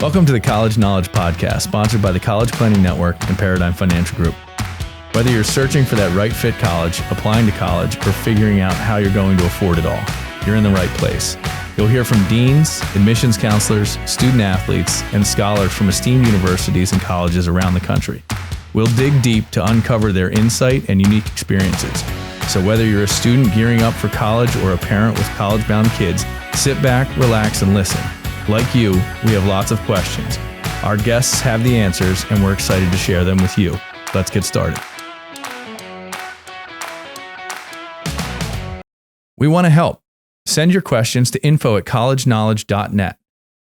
Welcome to the College Knowledge Podcast, sponsored by the College Planning Network and Paradigm Financial Group. Whether you're searching for that right fit college, applying to college, or figuring out how you're going to afford it all, you're in the right place. You'll hear from deans, admissions counselors, student athletes, and scholars from esteemed universities and colleges around the country. We'll dig deep to uncover their insight and unique experiences. So whether you're a student gearing up for college or a parent with college-bound kids, sit back, relax, and listen. Like you, we have lots of questions. Our guests have the answers, and we're excited to share them with you. Let's get started. We want to help. Send your questions to info@collegeknowledge.net.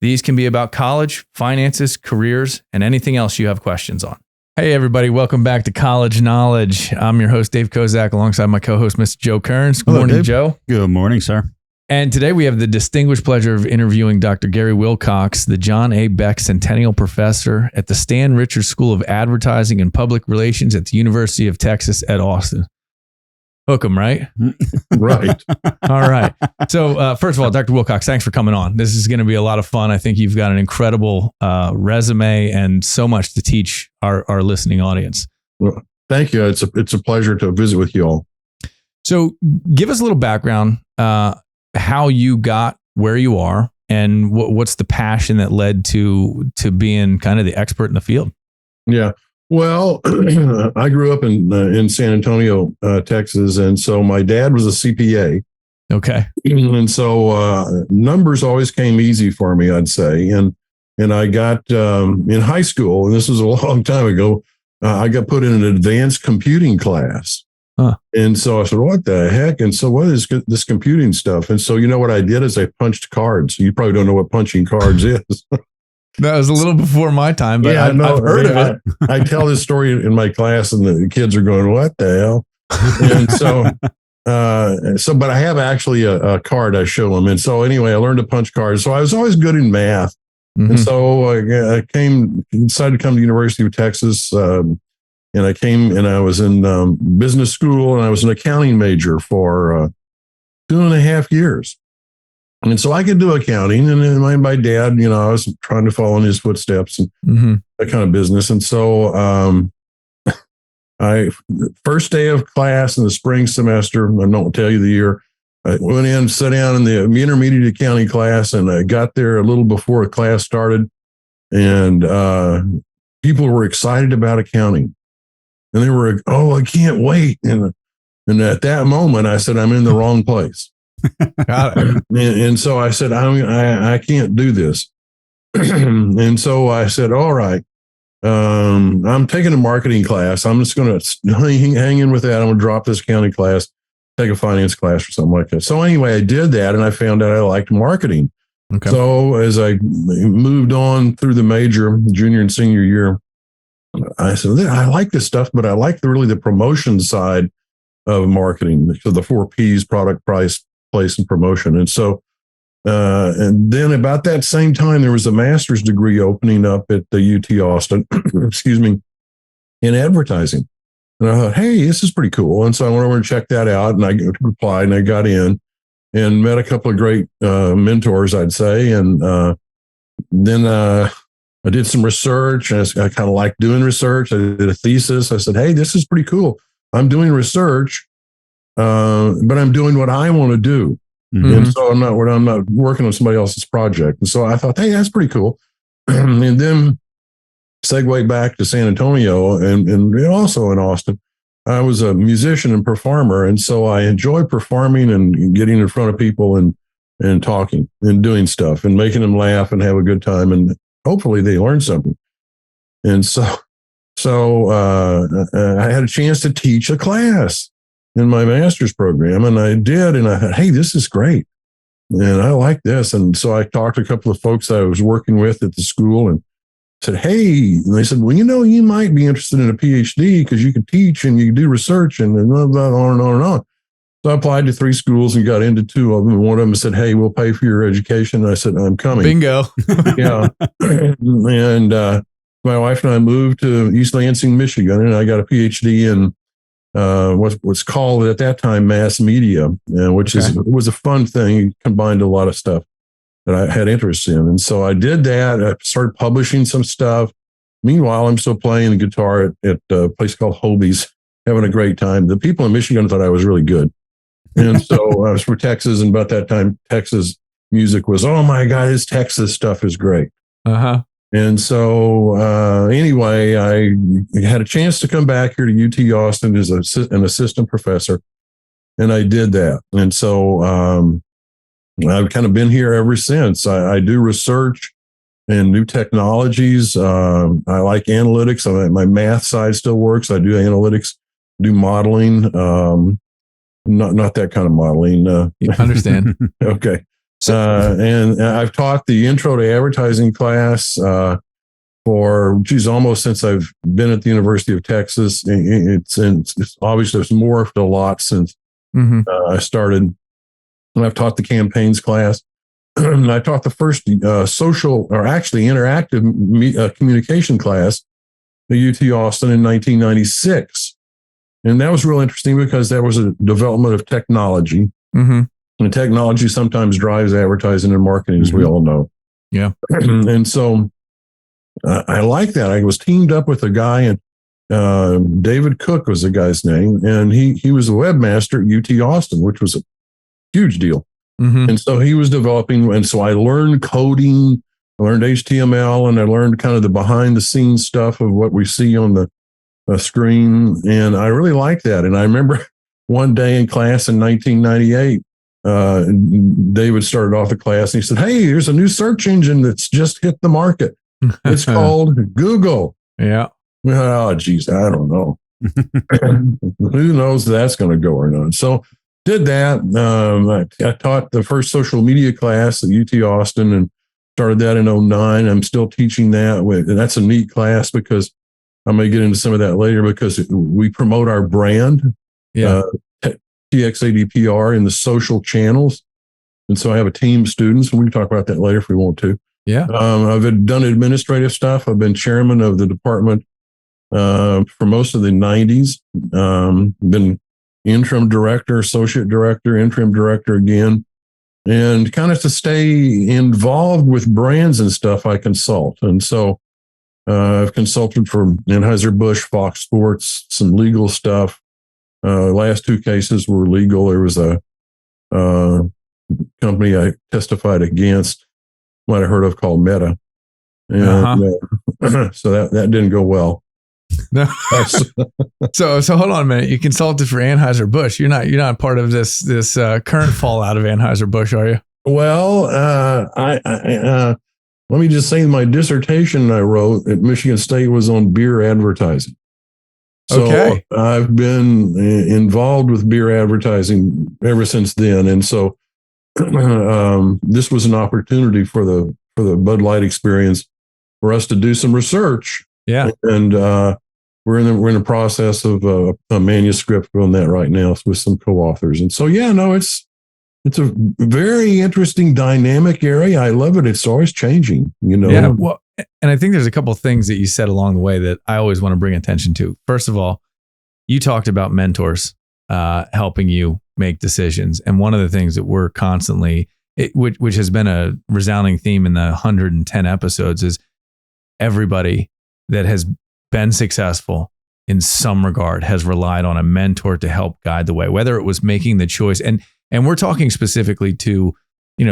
These can be about college, finances, careers, and anything else you have questions on. Hey, everybody. Welcome back to College Knowledge. I'm your host, Dave Kozak, alongside my co-host, Mr. Joe Kerins. Good morning, Dave. Joe. Good morning, sir. And today we have the distinguished pleasure of interviewing Dr. Gary Wilcox, the John A. Beck Centennial Professor at the Stan Richards School of Advertising and Public Relations at the University of Texas at Austin. Hook 'em, right? Right. All right. So first of all, Dr. Wilcox, thanks for coming on. This is going to be a lot of fun. I think you've got an incredible resume and so much to teach our listening audience. Well, thank you. It's a pleasure to visit with you all. So give us a little background, how you got where you are and what's the passion that led to being kind of the expert in the field. Yeah. Well, I grew up in San Antonio, Texas, and so my dad was a CPA. Okay. And so numbers always came easy for me, I'd say. And I got in high school, and this was a long time ago, I got put in an advanced computing class. Huh. And so I said, what the heck? And so what is this computing stuff? And so, you know what I did is I punched cards. You probably don't know what punching cards is. That was a little before my time, but yeah, I've heard of it. I tell this story in my class and the kids are going, what the hell? And so, but I have actually a card I show them. And so anyway, I learned to punch cards. So I was always good in math. Mm-hmm. And so I decided to come to the University of Texas. And I came and I was in business school and I was an accounting major for 2.5 years. And so I could do accounting. And then my dad, I was trying to follow in his footsteps and that kind of business. And so first day of class in the spring semester, I don't tell you the year, I went in, sat down in the intermediate accounting class, and I got there a little before class started. And people were excited about accounting. And they were, oh, I can't wait. And at that moment, I said, I'm in the wrong place. Got it. And so I said, I can't do this. And so I said, all right, I'm taking a marketing class. I'm just going to hang in with that. I'm going to drop this accounting class, take a finance class or something like that. So anyway, I did that, and I found out I liked marketing. Okay. So as I moved on through the major, junior and senior year, I said, I like this stuff, but I like the promotion side of marketing. So the 4 Ps: product, price, place, and promotion. And so, and then about that same time, there was a master's degree opening up at the UT Austin, excuse me, in advertising. And I thought, hey, this is pretty cool. And so I went over and checked that out, and I applied, and I got in and met a couple of great mentors, I'd say. And then I did some research, and I kind of like doing research. I did a thesis. I said, hey, this is pretty cool. I'm doing research, but I'm doing what I want to do. Mm-hmm. And so I'm not working on somebody else's project. And so I thought, hey, that's pretty cool. And then segue back to San Antonio and also in Austin. I was a musician and performer. And so I enjoy performing and getting in front of people and talking and doing stuff and making them laugh and have a good time. And hopefully they learn something. And so I had a chance to teach a class in my master's program, and I did. And I thought, hey, this is great. And I like this. And so I talked to a couple of folks I was working with at the school and said, hey, and they said, well, you might be interested in a PhD because you can teach and you can do research and blah, blah, on and on and on. So I applied to 3 schools and got into 2 of them. And one of them said, hey, we'll pay for your education. And I said, I'm coming. Bingo. Yeah. And my wife and I moved to East Lansing, Michigan, and I got a PhD in what's called at that time mass media, which was a fun thing. It combined a lot of stuff. that I had interest in. And so I did that. I started publishing some stuff. Meanwhile, I'm still playing the guitar at a place called Hobie's, having a great time. The people in Michigan thought I was really good. And so I was from Texas, and about that time, Texas music was, oh my God, this Texas stuff is great. Uh-huh. And so anyway, I had a chance to come back here to UT Austin as an assistant professor, and I did that. And so I've kind of been here ever since. I do research and new technologies. I like analytics. My math side still works. I do analytics, do modeling. Not that kind of modeling. You understand. Okay. And I've taught the intro to advertising class almost since I've been at the University of Texas. It's obviously it's morphed a lot since I started. And I've taught the campaigns class. I taught the first social, or actually interactive communication class at UT Austin in 1996. And that was real interesting because that was a development of technology. And technology sometimes drives advertising and marketing, as we all know. Yeah. And so I like that. I was teamed up with a guy, and David Cook was the guy's name. And he was a webmaster at UT Austin, which was a huge deal. And so he was developing. And so I learned coding, I learned HTML, and I learned kind of the behind the scenes stuff of what we see on the screen. And I really liked that. And I remember one day in class in 1998, David started off the class and he said, hey, there's a new search engine that's just hit the market. It's called Google. Yeah. Oh, geez, I don't know. Who knows if that's going to go or not. So did that. I taught the first social media class at UT Austin and started that in 2009. I'm still teaching that. And that's a neat class because I may get into some of that later because we promote our brand. Yeah. TXADPR in the social channels. And so I have a team of students, and we can talk about that later if we want to. Yeah. I've done administrative stuff. I've been chairman of the department for most of the 90s. Been interim director, associate director, interim director again. And kind of to stay involved with brands and stuff, I consult. And so I've consulted for Anheuser-Busch, Fox Sports, some legal stuff. Last two cases were legal. There was a company I testified against, might have heard of, called Meta. And, so that didn't go well. No. So hold on a minute. You consulted for Anheuser-Busch. You're not part of this current fallout of Anheuser-Busch, are you? Well, I let me just say my dissertation I wrote at Michigan State was on beer advertising. So okay. I've been involved with beer advertising ever since then. And so this was an opportunity for the Bud Light experience for us to do some research. Yeah. And we're in the process of a manuscript on that right now with some co-authors. And so, it's a very interesting dynamic area. I love it. It's always changing, Yeah. Well, and I think there's a couple of things that you said along the way that I always want to bring attention to. First of all, you talked about mentors helping you make decisions. And one of the things that we're constantly, which has been a resounding theme in the 110 episodes, is everybody that has been successful in some regard has relied on a mentor to help guide the way, whether it was making the choice. And we're talking specifically to,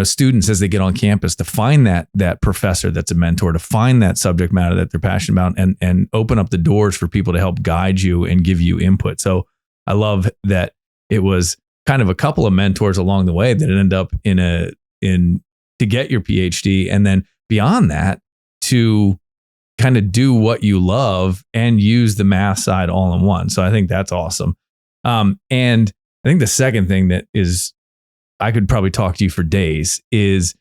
students as they get on campus to find that professor that's a mentor, to find that subject matter that they're passionate about, and open up the doors for people to help guide you and give you input. So I love that it was kind of a couple of mentors along the way that ended up in to get your PhD, and then beyond that to kind of do what you love and use the math side all in one. So I think that's awesome. And I think the second thing that is, I could probably talk to you for days, is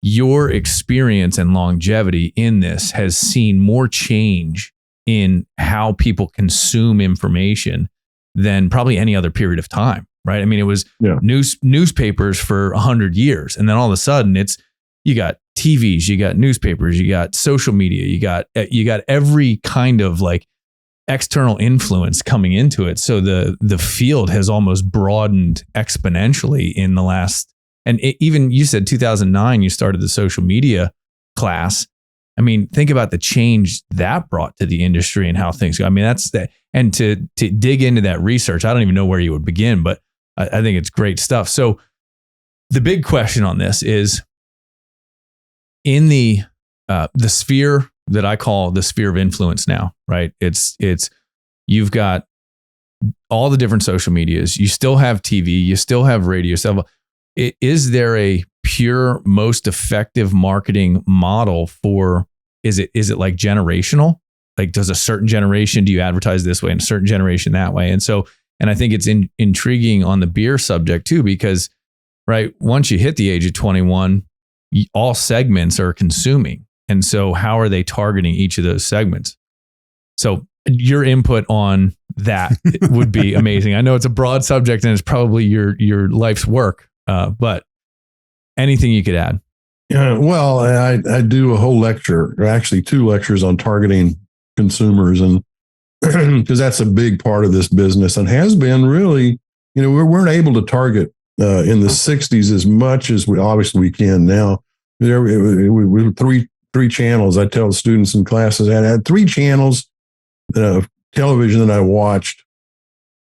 your experience and longevity in this has seen more change in how people consume information than probably any other period of time, right? I mean, it was newspapers for 100 years. And then all of a sudden you got TVs, you got newspapers, you got social media, you got every kind of like external influence coming into it. So the field has almost broadened exponentially in the last And even you said 2009, you started the social media class. I mean, think about the change that brought to the industry and how things go. I mean, that's that. And to dig into that research, I don't even know where you would begin, but I think it's great stuff. So the big question on this is in the sphere that I call the sphere of influence now, right? It's you've got all the different social medias. You still have TV, you still have radio. Is there a pure, most effective marketing model for, is it like generational? Like, does a certain generation, do you advertise this way and a certain generation that way? And I think it's intriguing on the beer subject too, because, right, once you hit the age of 21, all segments are consuming. And so how are they targeting each of those segments? So your input on that would be amazing. I know it's a broad subject and it's probably your life's work, but anything you could add? Well, I do a whole lecture, or actually 2 lectures on targeting consumers, and because that's a big part of this business and has been really, we weren't able to target in the 60s as much as we can now. There we three channels. I tell the students in classes, I had 3 channels of television that I watched.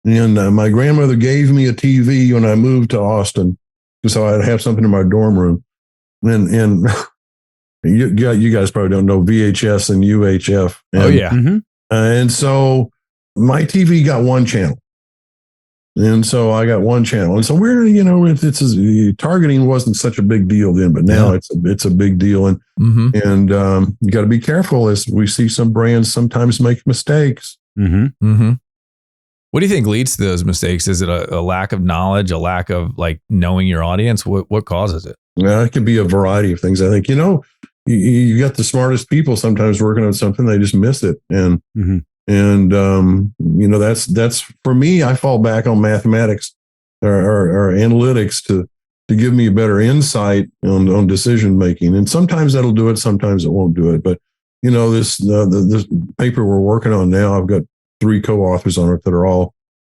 And my grandmother gave me a TV when I moved to Austin, so I'd have something in my dorm room. And you guys probably don't know VHS and UHF. And, and so my TV got 1 channel. And so I got 1 channel. And so targeting wasn't such a big deal then, but now it's a big deal. And, you got to be careful, as we see some brands sometimes make mistakes. What do you think leads to those mistakes? Is it a lack of knowledge, a lack of like knowing your audience? What causes it? Yeah, it can be a variety of things. I think, you got the smartest people sometimes working on something, they just miss it. And, that's for me, I fall back on mathematics or analytics to give me a better insight on decision making. And sometimes that'll do it, sometimes it won't do it. But, this paper we're working on now, I've got 3 co-authors on it that are all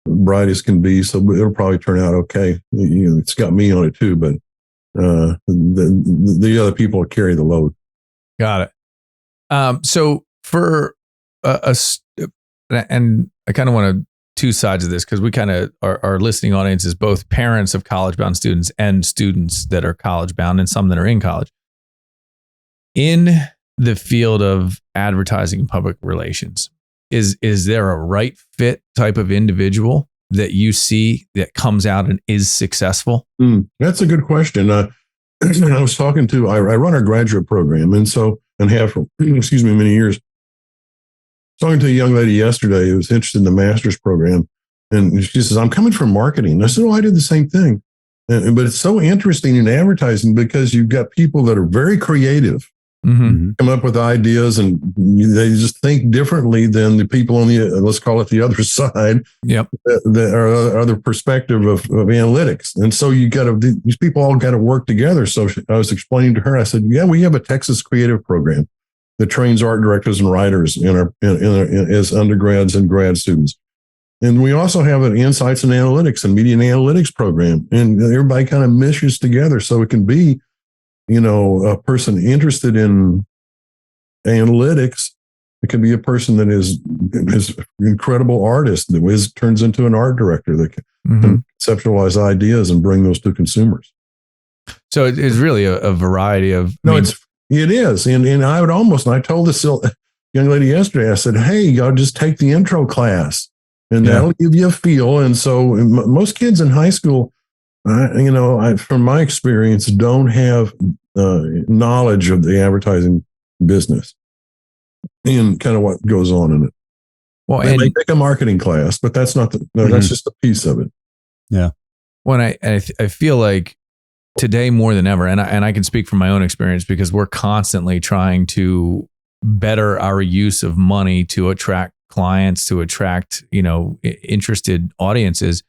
bright as can be. So it'll probably turn out okay. It's got me on it too, but the other people will carry the load. Got it. So for and I kind of want 2 sides of this, because we kind of our listening audience is both parents of college-bound students and students that are college-bound and some that are in college. In the field of advertising and public relations, is there a right fit type of individual that you see that comes out and is successful? That's a good question. I was talking to, I run our graduate program, and have for, many years. Talking to a young lady yesterday who was interested in the master's program, and she says, I'm coming from marketing. I said, I did the same thing. But it's so interesting in advertising because you've got people that are very creative, come up with ideas, and they just think differently than the people on the, let's call it the other side, the other perspective of analytics. And so these people all got to work together. So I was explaining to her, I said, we have a Texas creative program that trains art directors and writers as undergrads and grad students. And we also have an insights and analytics and media and analytics program. And everybody kind of meshes together. So it can be, a person interested in analytics. It can be a person that is an incredible artist that turns into an art director that can conceptualize ideas and bring those to consumers. So it's really a variety of... It is. And I would almost, and I told this young lady yesterday, I said, hey, y'all just take the intro class and that'll give you a feel. And so most kids in high school, from my experience, don't have knowledge of the advertising business and kind of what goes on in it. Well, they may take a marketing class, but that's not that's just a piece of it. Yeah. When I feel like today more than ever, and I can speak from my own experience because we're constantly trying to better our use of money to attract clients, to attract, interested audiences.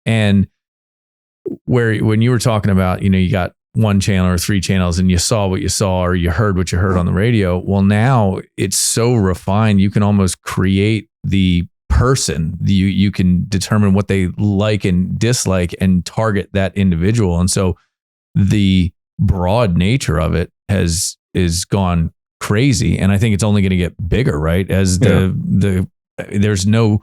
And when you were talking about, you got 1 channel or 3 channels and you saw what you saw or you heard what you heard on the radio. Well, now it's so refined. You can almost create the person. You can determine what they like and dislike and target that individual. And so the broad nature of it is gone crazy, and I think it's only going to get bigger, right? As there's no,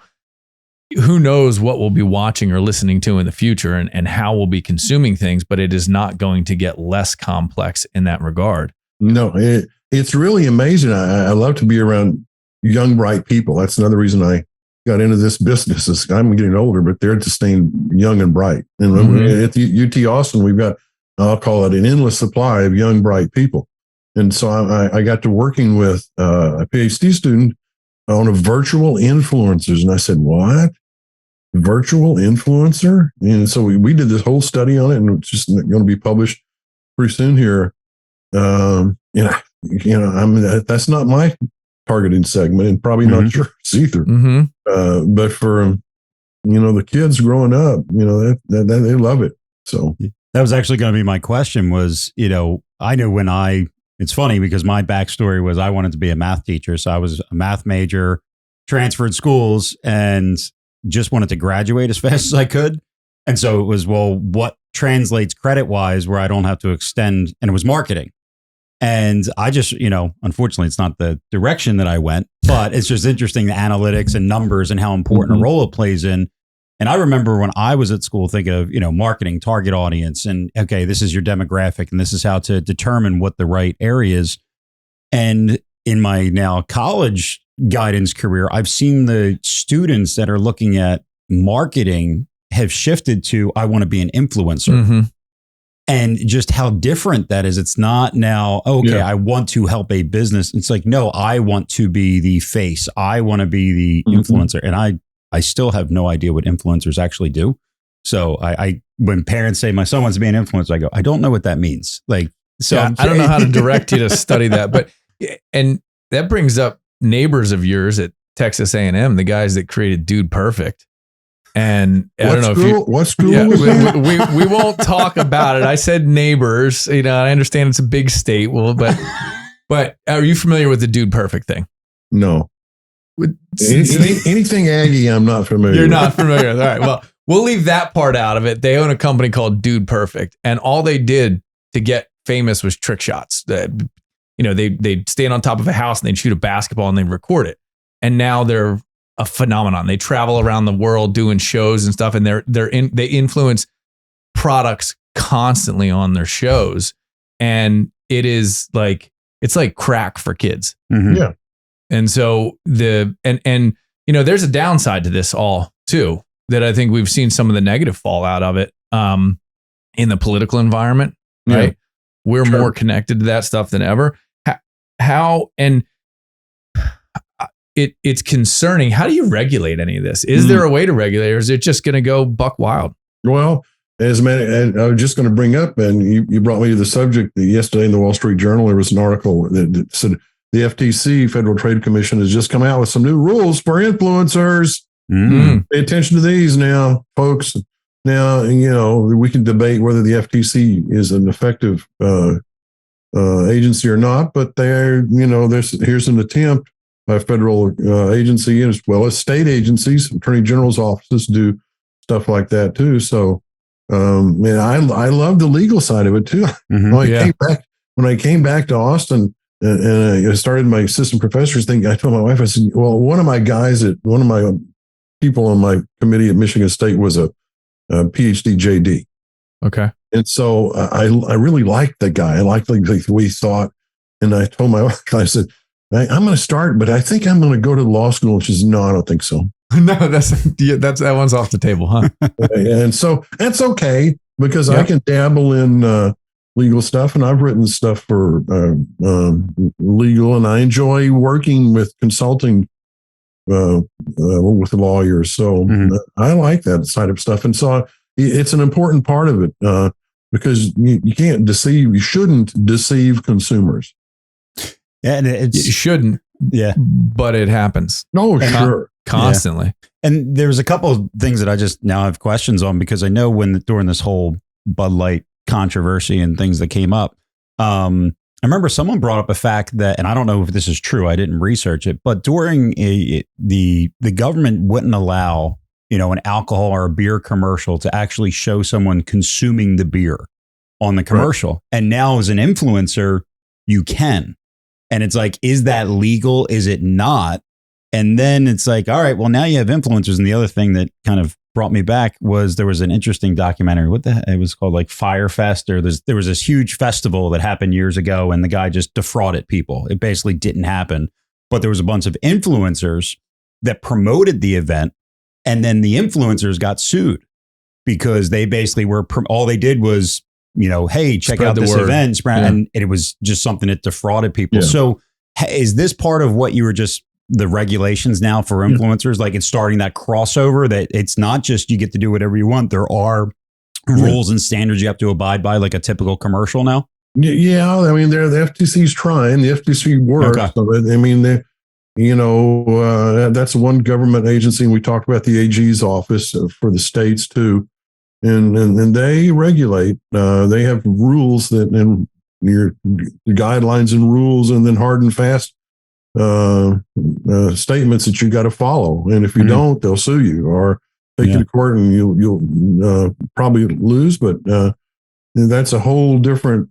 who knows what we'll be watching or listening to in the future, and how we'll be consuming things, but it is not going to get less complex in that regard. No, it's really amazing. I love to be around young, bright people. That's another reason I got into this business. I'm getting older, but they're to staying young and bright. And at the UT Austin, we've got, I'll call it an endless supply of young, bright people. And so I got to working with a PhD student on a virtual influencers. And I said, what? Virtual influencer? And so we did this whole study on it, and it's just going to be published pretty soon here. That's not my targeting segment, and probably not yours either. But for, the kids growing up, that they love it. So that was actually going to be my question was, I knew it's funny because my backstory was I wanted to be a math teacher. So I was a math major, transferred schools, and just wanted to graduate as fast as I could. And so it was, well, what translates credit wise where I don't have to extend? And it was marketing. And I just, unfortunately, it's not the direction that I went, but it's just interesting, the analytics and numbers and how important a role it plays in. And I remember when I was at school thinking of, marketing, target audience, and okay, this is your demographic, and this is how to determine what the right area is. And in my now college guidance career, I've seen the students that are looking at marketing have shifted to, I want to be an influencer. And just how different that is. It's not now, I want to help a business. It's like, no, I want to be the face. I want to be the influencer. And I still have no idea what influencers actually do. So I when parents say my son wants to be an influencer, I go, I don't know what that means. Like, so yeah, I don't know how to direct you to study that, but, and that brings up neighbors of yours at Texas A&M, the guys that created Dude Perfect. And I don't know what school was that? We won't talk about it. I said neighbors, I understand it's a big state. Well, but are you familiar with the Dude Perfect thing? No. Anything Aggie, I'm not familiar. You're not familiar. All right. Well, we'll leave that part out of it. They own a company called Dude Perfect, and all they did to get famous was trick shots. They'd stand on top of a house and they'd shoot a basketball and they'd record it. And now they're a phenomenon. They travel around the world doing shows and stuff, and they influence products constantly on their shows. And it's like crack for kids. Yeah. And so there's a downside to this all too, that I think we've seen some of the negative fallout of it in the political environment, right? Yeah. We're more connected to that stuff than ever. It's concerning. How do you regulate any of this? Is there a way to regulate, or is it just going to go buck wild? Well, as a man, I was just going to bring up, and you brought me to the subject. Yesterday in the Wall Street Journal, there was an article that said the FTC, Federal Trade Commission, has just come out with some new rules for influencers. Pay attention to these now, folks. Now, we can debate whether the FTC is an effective agency or not, but here's an attempt by a federal agency, as well as state agencies. Attorney General's offices do stuff like that too. So, I love the legal side of it too. When I came back to Austin and I started my assistant professor's thing, I told my wife, I said, well, one of my people on my committee at Michigan State was a PhD JD. Okay. And so I really liked the guy. I liked the way he thought. And I told my wife, I said, I'm going to start, but I think I'm going to go to law school. And she says, no, I don't think so. No, that one's off the table, huh? And so that's okay, because I can dabble in legal stuff, and I've written stuff for legal, and I enjoy working with consulting with lawyers. So I like that side of stuff. And so it's an important part of it because you can't deceive, you shouldn't deceive consumers. And you shouldn't. Yeah. But it happens. Oh, sure. Constantly. Yeah. And there's a couple of things that I just now have questions on, because I know during this whole Bud Light controversy and things that came up, I remember someone brought up a fact that, and I don't know if this is true, I didn't research it, but during the government wouldn't allow, an alcohol or a beer commercial to actually show someone consuming the beer. on the commercial. And now as an influencer, you can. And it's like, is that legal? Is it not? And then it's like, all right, well, now you have influencers. And the other thing that kind of brought me back was there was an interesting documentary. It was called like Firefest, or there was this huge festival that happened years ago, and the guy just defrauded people. It basically didn't happen. But there was a bunch of influencers that promoted the event, and then the influencers got sued because they basically were, all they did was, hey, check out this event, and it was just something that defrauded people. Yeah. So is this part of what you were just, the regulations now for influencers, like it's starting that crossover that it's not just you get to do whatever you want. There are rules and standards you have to abide by, like a typical commercial now. Yeah. I mean, the FTC's trying, the FTC works. Okay. So, I mean, that's one government agency. And we talked about the AG's office for the states too. And they regulate, they have rules and your guidelines and rules, and then hard and fast statements that you got to follow, and if you don't, they'll sue you or take you to court, and you'll probably lose. But that's a whole different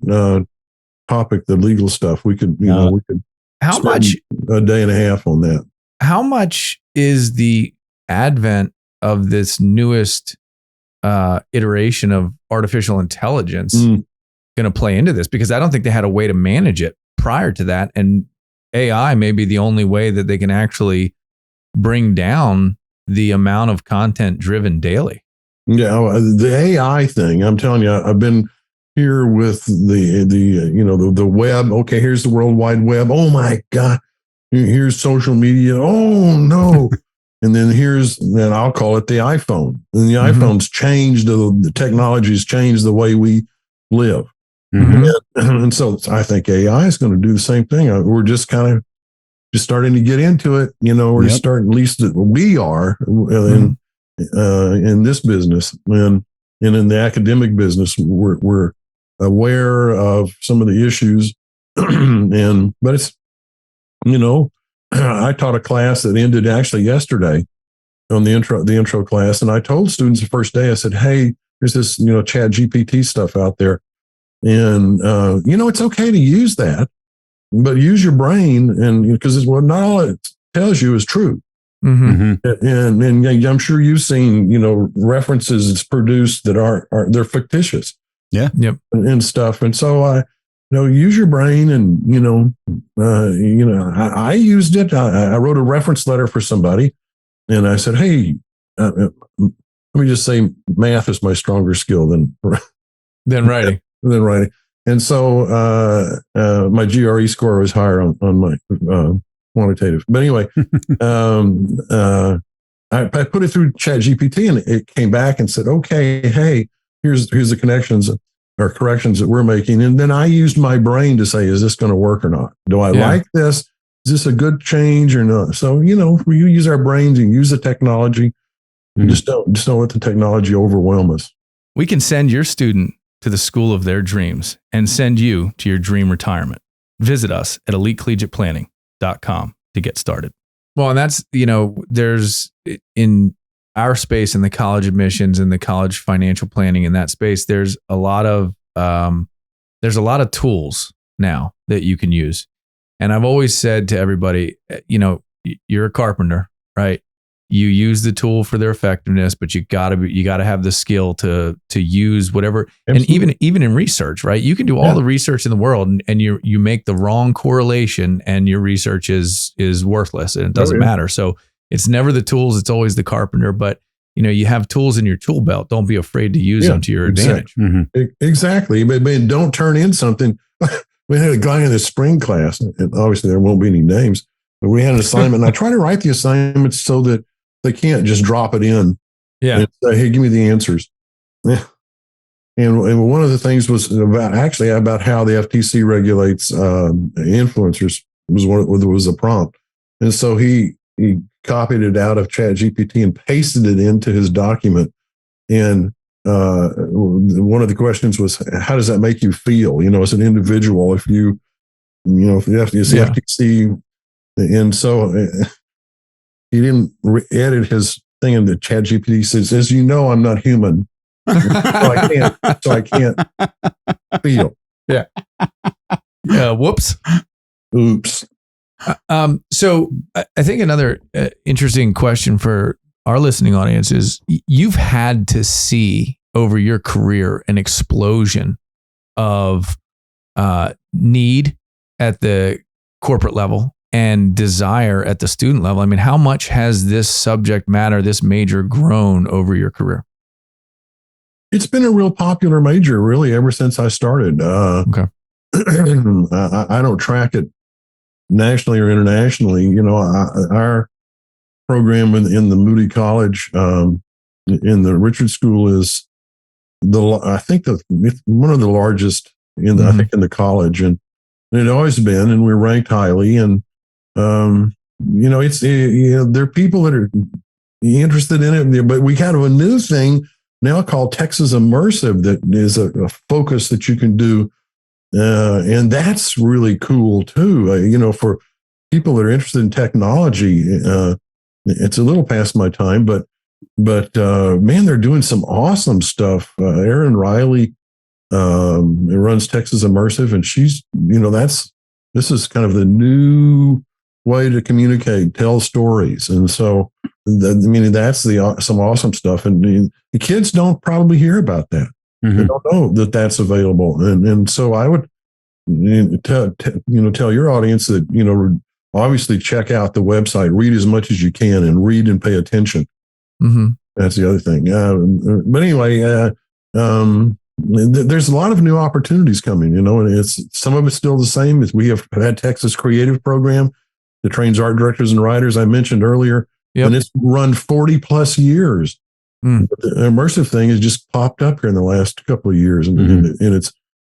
topic. The legal stuff we could how much a day and a half on that. How much is the advent of this newest iteration of artificial intelligence going to play into this? Because I don't think they had a way to manage it prior to that, and AI may be the only way that they can actually bring down the amount of content driven daily. Yeah, the AI thing, I'm telling you, I've been here with the web. Okay, here's the World Wide Web. Oh my God. Here's social media. Oh no. And then then I'll call it the iPhone. And the iPhone's changed, the technology's changed the way we live. And so I think AI is going to do the same thing. We're just kind of starting to get into it. We're starting, at least we are in this business, and in the academic business, we're aware of some of the issues. But it's, I taught a class that ended actually yesterday on the intro class. And I told students the first day, I said, hey, there's this, Chat GPT stuff out there. And, it's okay to use that, but use your brain, and because not all it tells you is true. And I'm sure you've seen, references it's produced that they're fictitious. Yeah. Yep. And stuff. And so use your brain, and, I used it. I wrote a reference letter for somebody, and I said, hey, let me just say math is my stronger skill than writing. And so my GRE score was higher on my quantitative. But anyway, I put it through ChatGPT, and it came back and said, okay, hey, here's the connections or corrections that we're making. And then I used my brain to say, is this going to work or not? Do I like this? Is this a good change or not? So, we use our brains and use the technology. Just don't let the technology overwhelm us. We can send your student to the school of their dreams and send you to your dream retirement. Visit us at elitecollegiateplanning.com to get started. Well, and that's, there's in our space in the college admissions and the college financial planning, in that space, there's a lot of tools now that you can use. And I've always said to everybody, you're a carpenter, right? You use the tool for their effectiveness, but you gotta have the skill to use whatever. Absolutely. And even in research, right? You can do all the research in the world, and you make the wrong correlation, and your research is worthless, and it doesn't matter. So it's never the tools; it's always the carpenter. But you have tools in your tool belt. Don't be afraid to use them to your advantage. Exactly. But don't turn in something. We had a guy in the spring class, and obviously there won't be any names, but we had an assignment, and I try to write the assignments so that they can't just drop it in and say, hey, give me the answers. Yeah. And one of the things was about how the FTC regulates influencers was a prompt. And so he copied it out of ChatGPT and pasted it into his document. And one of the questions was, how does that make you feel? As an individual, if the FTC. And so he didn't edit his thing, and the ChatGPT says, as you know, I'm not human. So I can't feel. Yeah. Whoops. Oops. So I think another interesting question for our listening audience is you've had to see over your career an explosion of need at the corporate level and desire at the student level. I mean, how much has this subject matter, this major, grown over your career? It's been a real popular major, really, ever since I started. Okay. I don't track it nationally or internationally. You know, our program in the Moody College, in the Richard School, is I think one of the largest I think in the college, and it always been, and we're ranked highly. And you know, there are people that are interested in it, but we have a new thing now called Texas Immersive that is a focus that you can do. And that's really cool too. You know, for people that are interested in technology, it's a little past my time, but man, they're doing some awesome stuff. Erin Riley runs Texas Immersive, and she's, you know, this is kind of the new way to communicate, tell stories. And so, that's some awesome stuff. And the kids don't probably hear about that. Mm-hmm. They don't know that that's available. And so I would tell your audience that, you know, obviously check out the website, read as much as you can, and read and pay attention. Mm-hmm. That's the other thing. But anyway, there's a lot of new opportunities coming, you know, and some of it's still the same. As we have had Texas Creative Program that trains art directors and writers, I mentioned earlier. Yep. And it's run 40 plus years. But the immersive thing has just popped up here in the last couple of years, and it's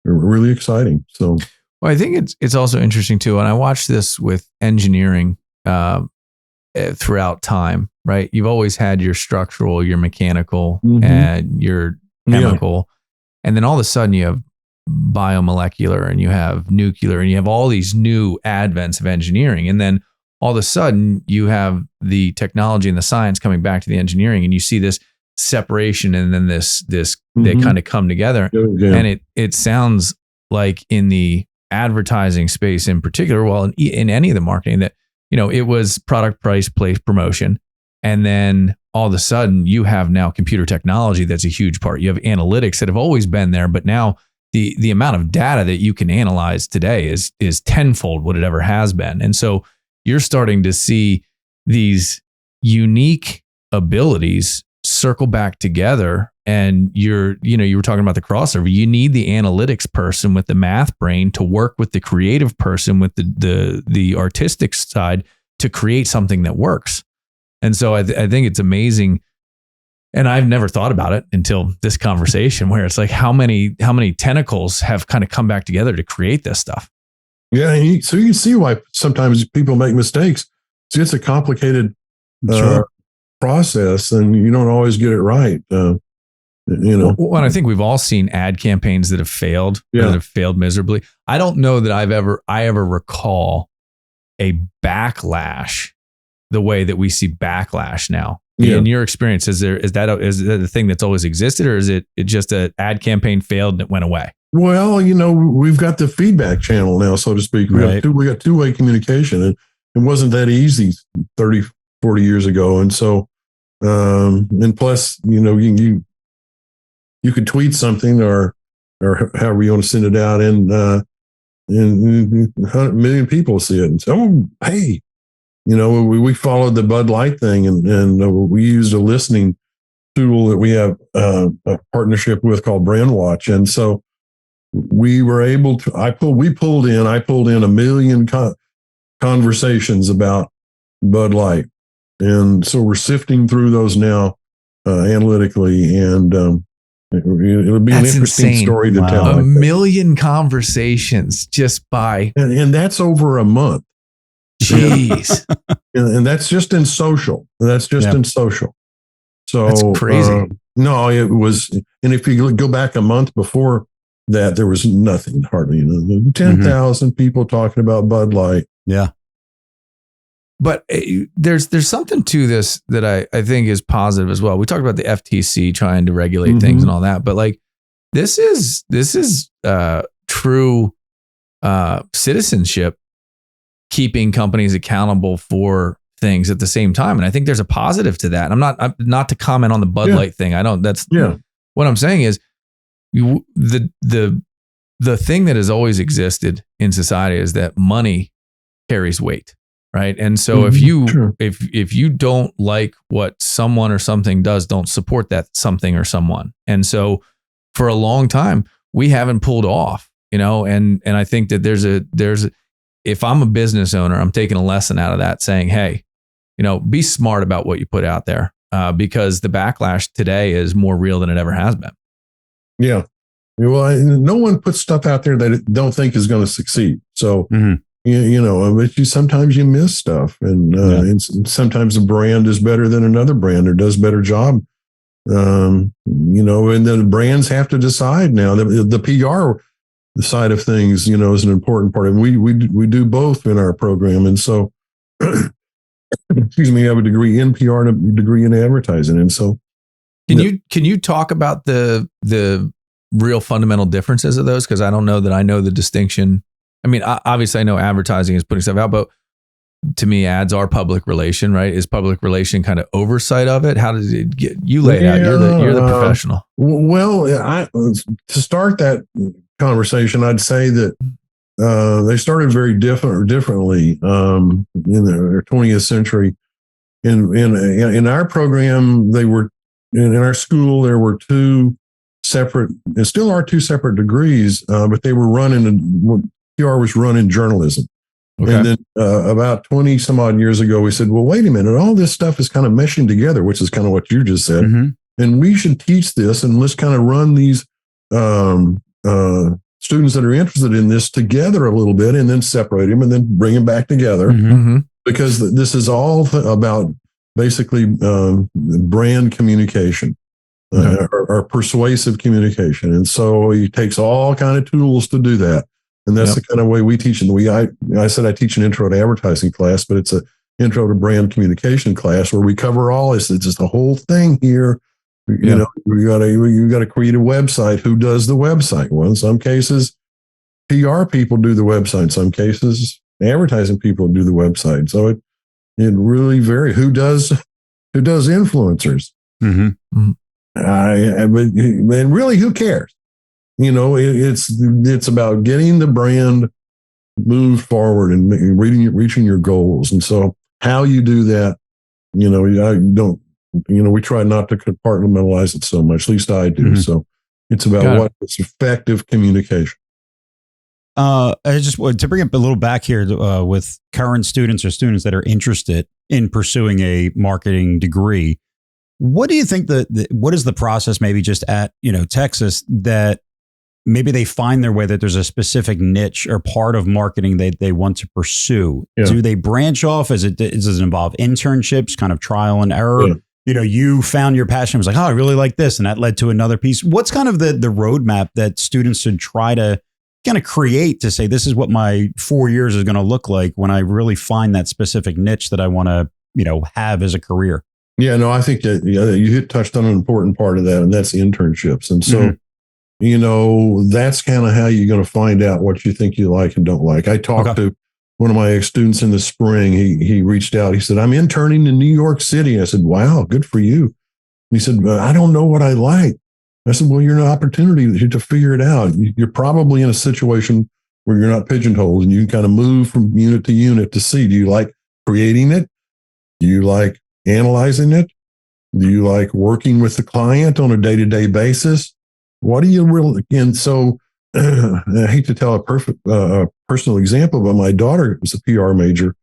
really exciting. So, well, I think it's also interesting too. And I watched this with engineering throughout time, right? You've always had your structural, your mechanical, and your chemical. Yeah. And then all of a sudden you have biomolecular and you have nuclear and you have all these new advents of engineering. And then all of a sudden you have the technology and the science coming back to the engineering, and you see this separation, and then this they kind of come together. Yeah. And it sounds like in the advertising space in particular, well, in any of the marketing, that, you know, it was product, price, place, promotion. And then all of a sudden you have now computer technology that's a huge part. You have analytics that have always been there, but now the amount of data that you can analyze today is tenfold what it ever has been. And so you're starting to see these unique abilities circle back together. And you were talking about the crossover. You need the analytics person with the math brain to work with the creative person with the artistic side to create something that works. And so I think it's amazing. And I've never thought about it until this conversation, where it's like how many tentacles have kind of come back together to create this stuff. Yeah, so you can see why sometimes people make mistakes. See, it's a complicated process, and you don't always get it right. You know, well, and I think we've all seen ad campaigns that have failed, that have failed miserably. I don't know that I ever recall a backlash the way that we see backlash now. Yeah. In your experience, is that a thing that's always existed, or is it just an ad campaign failed and it went away? Well, you know, we've got the feedback channel now, so to speak. We got two-way communication, and it wasn't that easy 30, 40 years ago. And so, and plus, you know, you could tweet something or however you want to send it out, and 100 million people see it and say, oh, hey, you know, we followed the Bud Light thing, and we used a listening tool that we have a partnership with called Brandwatch. And so we were able to, I pulled in 1 million conversations about Bud Light. And so we're sifting through those now analytically, and it'll be an interesting story to tell. 1 million conversations just by, and that's over a month. Jeez. And that's just in social. In social. So that's crazy. No, it was, and if you go back a month before that, there was nothing, hardly, 10,000 people talking about Bud Light. Yeah. But there's something to this that I think is positive as well. We talked about the FTC trying to regulate things and all that, but like this is true citizenship, keeping companies accountable for things at the same time. And I think there's a positive to that. I'm not to comment on the Bud Light thing. What I'm saying is the thing that has always existed in society is that money carries weight, right? And so if you don't like what someone or something does, don't support that something or someone. And so for a long time, we haven't pulled off, and I think that there's if I'm a business owner, I'm taking a lesson out of that, saying, hey, be smart about what you put out there, because the backlash today is more real than it ever has been. Yeah. Well, no one puts stuff out there that it don't think is going to succeed. So, but sometimes you miss stuff, and sometimes a brand is better than another brand or does a better job. And the brands have to decide now. The PR side of things, is an important part. And we do both in our program. And so, excuse me, I have a degree in PR and a degree in advertising. And so, can you talk about the real fundamental differences of those? Because I don't know that I know the distinction. I mean, obviously I know advertising is putting stuff out, but to me, ads are public relation, right? Is public relation kind of oversight of it? How does it get you lay it out? You're the professional. Well, to start that conversation, I'd say that they started very differently in the 20th century. In our program, they were in our school. There were two separate, and still are two separate degrees, but they were PR was run in journalism. Okay. And then about 20 some odd years ago, we said, well, wait a minute, all this stuff is kind of meshing together, which is kind of what you just said. And we should teach this, and let's kind of run these students that are interested in this together a little bit, and then separate them and then bring them back together. Because this is all about basically brand communication or persuasive communication. And so he takes all kind of tools to do that. And that's the kind of way we teach. And I said I teach an intro to advertising class, but it's an intro to brand communication class where we cover all this. It's just the whole thing here. You know, you got to create a website. Who does the website? Well, in some cases, PR people do the website. In some cases, advertising people do the website. So it really varies. Who does influencers? And really, who cares? You know, it's about getting the brand moved forward and reaching your goals. And so how you do that, we try not to compartmentalize it so much. At least I do. So it's about what is effective communication. I just wanted to bring up a little back here with current students or students that are interested in pursuing a marketing degree. What do you think what is the process, maybe just at, Texas, that maybe they find their way, that there's a specific niche or part of marketing they want to pursue? Do they branch off? Does it involve internships, kind of trial and error? You found your passion, was like, I really like this, and that led to another piece. What's kind of the roadmap that students should try to kind of create to say, this is what my 4 years is going to look like when I really find that specific niche that I want to, have as a career? Yeah, no, I think that you touched on an important part of that, and that's internships. And so, that's kind of how you're going to find out what you think you like and don't like. I talked to one of my students in the spring. He reached out. He said, I'm interning in New York City. I said, wow, good for you. And he said, I don't know what I like. I said, well, you're an opportunity to figure it out. You're probably in a situation where you're not pigeonholed, and you can kind of move from unit to unit to see, do you like creating it? Do you like analyzing it? Do you like working with the client on a day-to-day basis? What do you really? And so I hate to tell a personal example, but my daughter was a PR major,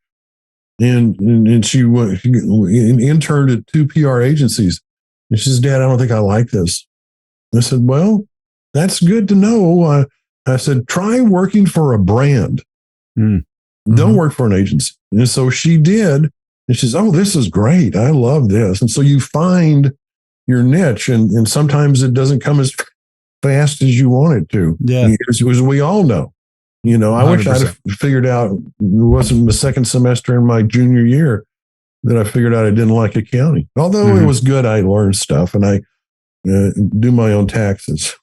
and she interned at 2 PR agencies. And she says, Dad, I don't think I like this. I said, well, that's good to know. I said, try working for a brand. Don't work for an agency. And so she did. And she says, oh, this is great. I love this. And so you find your niche, and sometimes it doesn't come as fast as you want it to. Yeah. As we all know. I wish I'd 100%. have figured out, it wasn't the second semester in my junior year that I figured out I didn't like accounting. Although it was good, I learned stuff and I do my own taxes.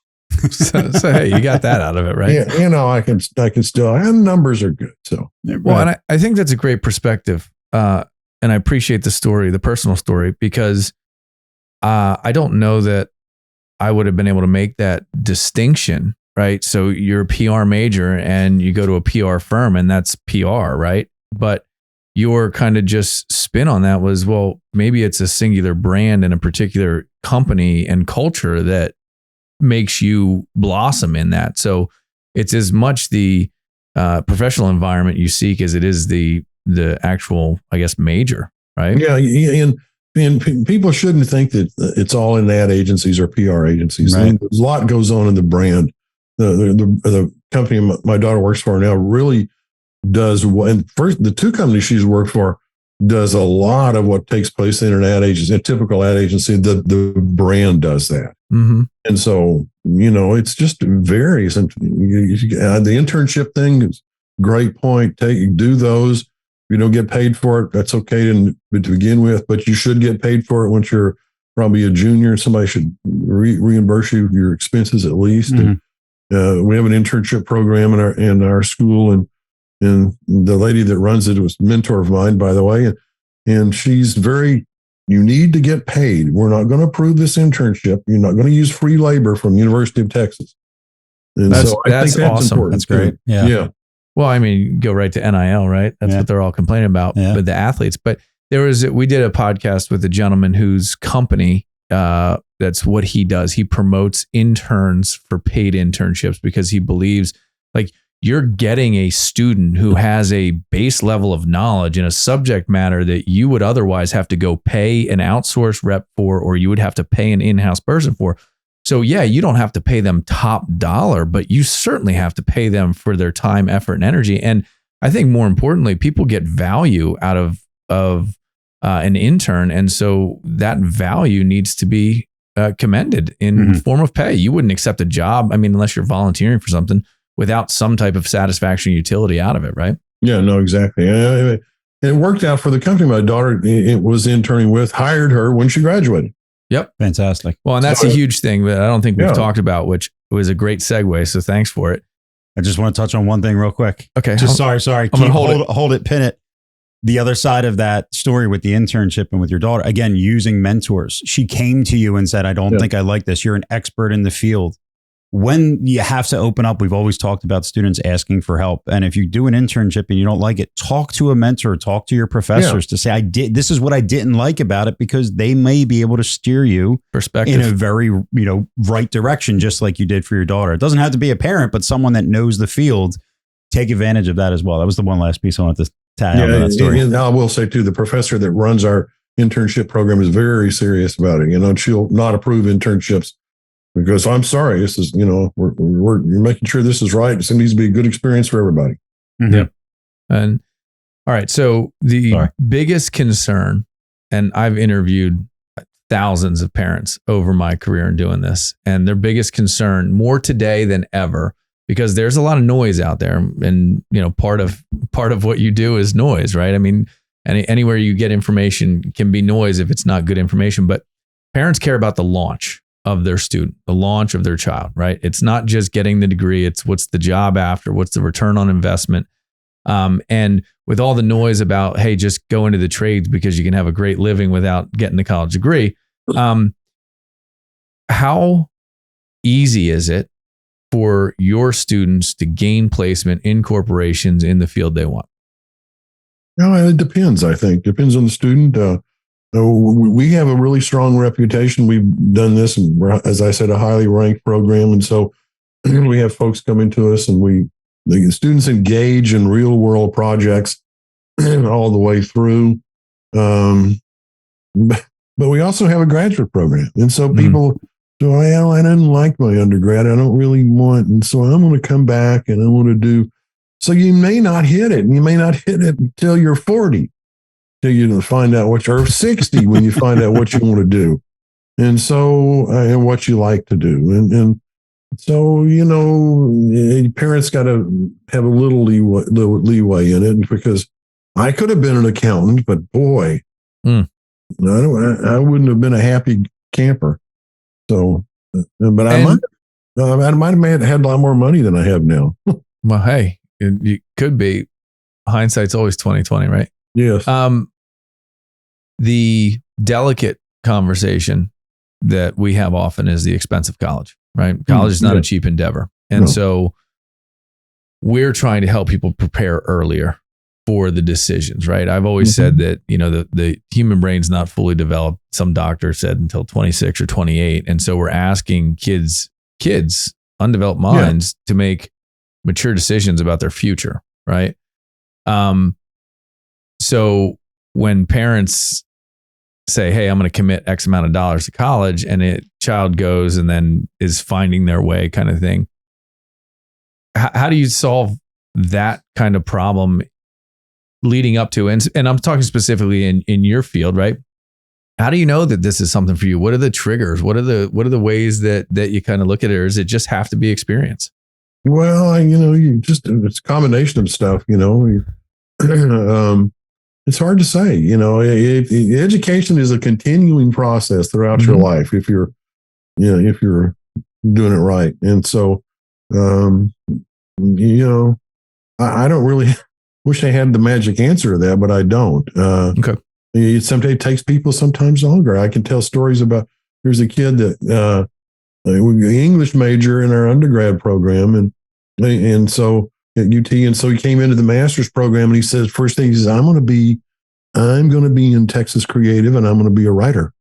so hey, you got that out of it, right? Yeah, I can still, and numbers are good. So, well, and I think that's a great perspective. And I appreciate the story, the personal story, because I don't know that I would have been able to make that distinction, right? So you're a PR major and you go to a PR firm and that's PR, right? But your kind of just spin on that was, well, maybe it's a singular brand and a particular company and culture that makes you blossom in that. So it's as much the professional environment you seek as it is the actual, I guess, major, right? Yeah, and people shouldn't think that it's all in ad agencies or PR agencies. Right. I mean, a lot goes on in the brand. The company my daughter works for now really does, and first the two companies she's worked for does a lot of what takes place in an ad agency, a typical ad agency. The brand does that. Mm-hmm. And so, it's just varies. And the internship thing is a great point. Do those. If you don't get paid for it, that's okay to begin with, but you should get paid for it once you're probably a junior. Somebody should reimburse you your expenses at least. Mm-hmm. And, we have an internship program in our school, and the lady that runs it was a mentor of mine, by the way. And she's you need to get paid. We're not going to approve this internship. You're not going to use free labor from University of Texas. And That's so I think that's awesome. important. That's great. Yeah. Well, I mean, go right to NIL, right? That's what they're all complaining about with the athletes. But we did a podcast with a gentleman whose company, that's what he does. He promotes interns for paid internships because he believes like you're getting a student who has a base level of knowledge in a subject matter that you would otherwise have to go pay an outsourced rep for, or you would have to pay an in-house person for. So yeah, you don't have to pay them top dollar, but you certainly have to pay them for their time, effort, and energy. And I think more importantly, people get value out of an intern. And so that value needs to be commended in form of pay. You wouldn't accept a job, unless you're volunteering for something, without some type of satisfaction, utility out of it, right? Yeah, no, exactly. And it worked out for the company my daughter it was interning with, hired her when she graduated. Yep. Fantastic. Well, and that's a huge thing that I don't think we've talked about, which was a great segue. So thanks for it. I just want to touch on one thing real quick. Okay. Just sorry. I'm going to hold it, pin it. The other side of that story with the internship and with your daughter, again, using mentors. She came to you and said, I don't think I like this. You're an expert in the field. When you have to open up, we've always talked about students asking for help. And if you do an internship and you don't like it, talk to a mentor, talk to your professors to say, this is what I didn't like about it, because they may be able to steer you in a very, right direction, just like you did for your daughter. It doesn't have to be a parent, but someone that knows the field. Take advantage of that as well. That was the one last piece I wanted to tag on that story. And I will say too, the professor that runs our internship program is very serious about it. She'll not approve internships because I'm sorry, this is, you're making sure this is right. It needs to be a good experience for everybody. Mm-hmm. Yep. And all right. So the biggest concern, and I've interviewed thousands of parents over my career in doing this, and their biggest concern more today than ever, because there's a lot of noise out there, and part of what you do is noise, right? Anywhere you get information can be noise if it's not good information. But parents care about the launch of their student, the launch of their child, right? It's not just getting the degree; it's what's the job after, what's the return on investment. And with all the noise about, hey, just go into the trades because you can have a great living without getting the college degree. How easy is it for your students to gain placement in corporations in the field they want? It depends, I think. Depends on the student. We have a really strong reputation. We've done this, and we're, as I said, a highly ranked program. And so we have folks coming to us, and the students engage in real world projects all the way through. But we also have a graduate program. And so people So, well, I didn't like my undergrad. I don't really want, and so I'm going to come back and I want to do. So you may not hit it. You may not hit it until you're 40, till you find out or 60 when you find out what you want to do, and so and what you like to do, and So, parents got to have a little leeway in it, because I could have been an accountant, but boy, I wouldn't have been a happy camper. So, but I might have had a lot more money than I have now. Well, hey, it could be. Hindsight's always 20/20, right? Yes. The delicate conversation that we have often is the expense of college, right? College is not a cheap endeavor. And so we're trying to help people prepare earlier for the decisions, right? I've always said that, the human brain's not fully developed. Some doctor said until 26 or 28. And so we're asking kids, undeveloped minds, to make mature decisions about their future, right? So when parents say, hey, I'm going to commit X amount of dollars to college, and a child goes and then is finding their way kind of thing, how do you solve that kind of problem leading up to, and I'm talking specifically in your field, right? How do you know that this is something for you? What are the triggers? What are the ways that you kind of look at it? Or does it just have to be experience? Well, it's a combination of stuff, it's hard to say, education is a continuing process throughout your life if you're doing it right. And so, I don't really wish I had the magic answer to that, but I don't. Okay. Sometimes it takes people sometimes longer. I can tell stories about, there's a kid that, English major in our undergrad program, and so at UT, and so he came into the master's program, and he says, first thing he says, I'm going to be in Texas Creative, and I'm going to be a writer.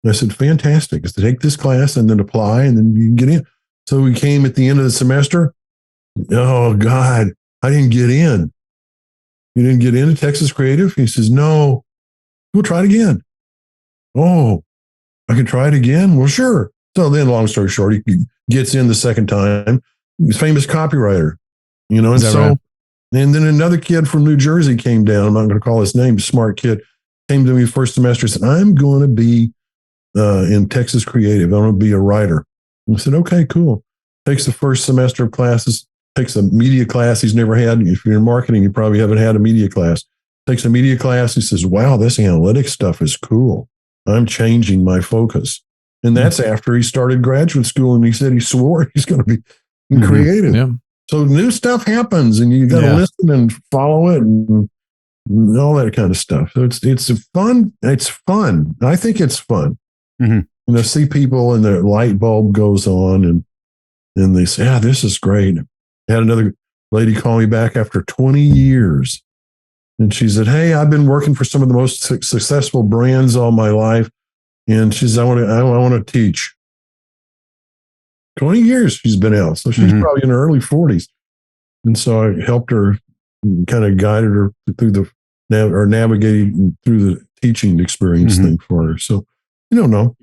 And I said, fantastic. Is to take this class and then apply, and then you can get in. So we came at the end of the semester. Oh God, I didn't get in. You didn't get into Texas Creative? He says, no, we'll try it again. Oh, I can try it again? Well, sure. So then, long story short, he gets in the second time. He's a famous copywriter, and so, right? And then another kid from New Jersey came down. I'm not going to call his name, smart kid, came to me first semester and said, I'm going to be in Texas Creative. I'm going to be a writer. And I said, okay, cool. Takes the first semester of classes, takes a media class he's never had. If you're in marketing, you probably haven't had a media class. Takes a media class. He says, wow, this analytics stuff is cool. I'm changing my focus. And that's after he started graduate school, and he said he swore he's going to be creative. Yeah. So new stuff happens, and you got to listen and follow it, and all that kind of stuff. So it's fun. It's fun. I think it's fun. See people and their light bulb goes on, and they say, this is great. I had another lady call me back after 20 years. And she said, hey, I've been working for some of the most successful brands all my life. And she says, I want to teach. 20 years she's been out. So she's probably in her early 40s. And so I helped her, kind of guided her through navigating through the teaching experience thing for her. So you don't know.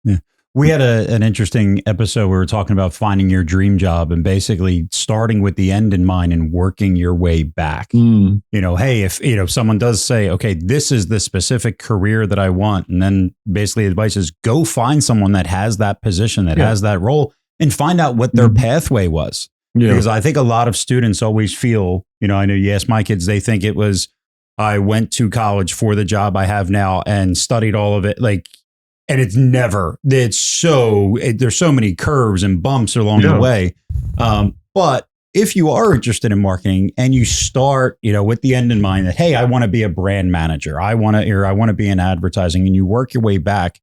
Yeah. We had an interesting episode where we were talking about finding your dream job and basically starting with the end in mind and working your way back. Hey, if someone does say, okay, this is the specific career that I want, and then basically the advice is go find someone that has that position, that has that role, and find out what their pathway was. Yeah. Because I think a lot of students always feel, I know you ask my kids, they think it was, I went to college for the job I have now and studied all of it. And there's so many curves and bumps along the way. But if you are interested in marketing and you start, with the end in mind that, hey, I want to be a brand manager, I want to be in advertising, and you work your way back,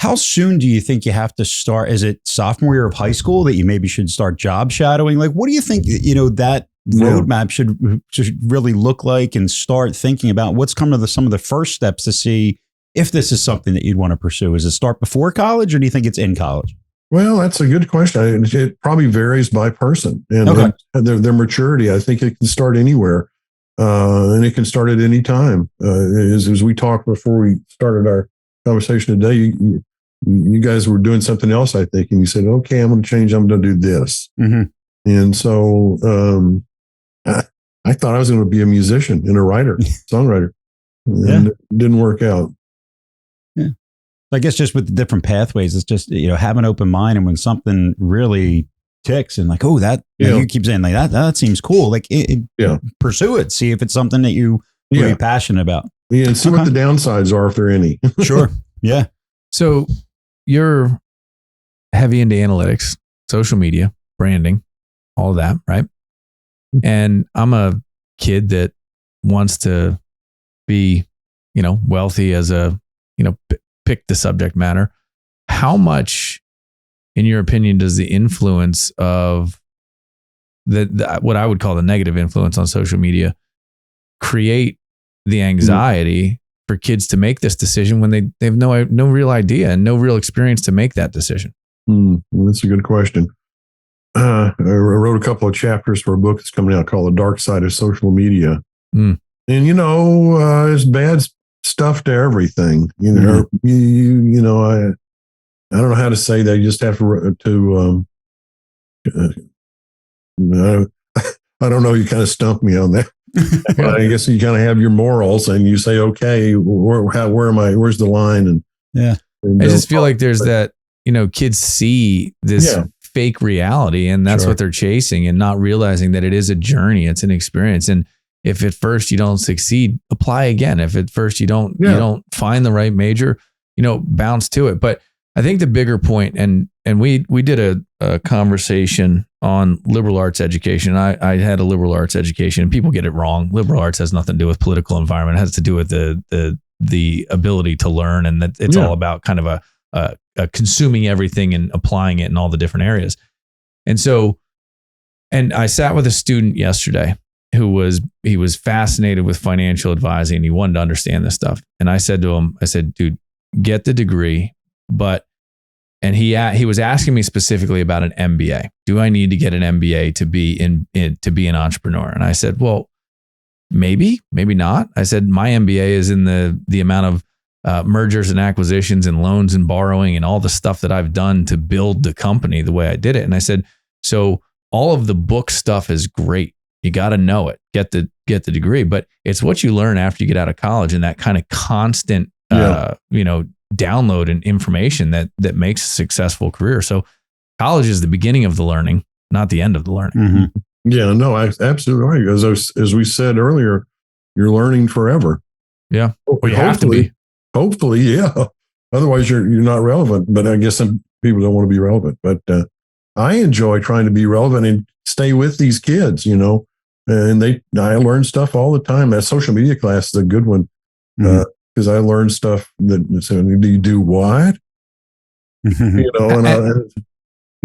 how soon do you think you have to start? Is it sophomore year of high school that you maybe should start job shadowing? What do you think, that roadmap should really look like, and start thinking about what's some of the first steps to see if this is something that you'd want to pursue? Is it start before college, or do you think it's in college? Well, that's a good question. It probably varies by person and their maturity. I think it can start anywhere, and it can start at any time. As we talked before we started our conversation today, you guys were doing something else, I think, and you said, okay, I'm going to change. I'm going to do this. And so I thought I was going to be a musician and a writer, songwriter, and it didn't work out. Yeah. I guess just with the different pathways, it's just, have an open mind. And when something really ticks and like, oh, that you keep saying like that seems cool. Like pursue it. See if it's something that you would be passionate about. Yeah. And see what the downsides are, if there are any. Sure. Yeah. So you're heavy into analytics, social media, branding, all of that, right? And I'm a kid that wants to be, wealthy as a, pick the subject matter. How much, in your opinion, does the influence of the what I would call the negative influence on social media create the anxiety for kids to make this decision when they have no real idea and no real experience to make that decision? That's a good question. I wrote a couple of chapters for a book that's coming out called The Dark Side of Social Media. And, it's bad stuff to everything. I don't know how to say that. You just have to I don't know. You kind of stumped me on that. I guess you kind of have your morals and you say, okay, where am I? Where's the line? And I just feel like there's that, kids see this fake reality and that's what they're chasing and not realizing that it is a journey. It's an experience. And if at first you don't succeed, apply again. If at first you don't find the right major, bounce to it. But I think the bigger point, and we did a conversation on liberal arts education. I had a liberal arts education, and people get it wrong. Liberal arts has nothing to do with political environment. It has to do with the ability to learn, and that it's all about kind of a consuming everything and applying it in all the different areas. And I sat with a student yesterday who was fascinated with financial advising, and he wanted to understand this stuff. And I said to him, dude, get the degree, and he was asking me specifically about an MBA. Do I need to get an MBA to be an entrepreneur? And I said, well, maybe not. I said, my MBA is in the amount of mergers and acquisitions and loans and borrowing and all the stuff that I've done to build the company the way I did it. And I said, so all of the book stuff is great. You got to know it, get the degree, but it's what you learn after you get out of college and that kind of constant, download and information that makes a successful career. So college is the beginning of the learning, not the end of the learning. Mm-hmm. Yeah, no, absolutely right. As we said earlier, you're learning forever. Yeah. Well, you have to be. Hopefully, yeah. Otherwise, you're not relevant. But I guess some people don't want to be relevant. But I enjoy trying to be relevant and stay with these kids, and I learn stuff all the time. That social media class is a good one. Because I learned stuff that do you do what?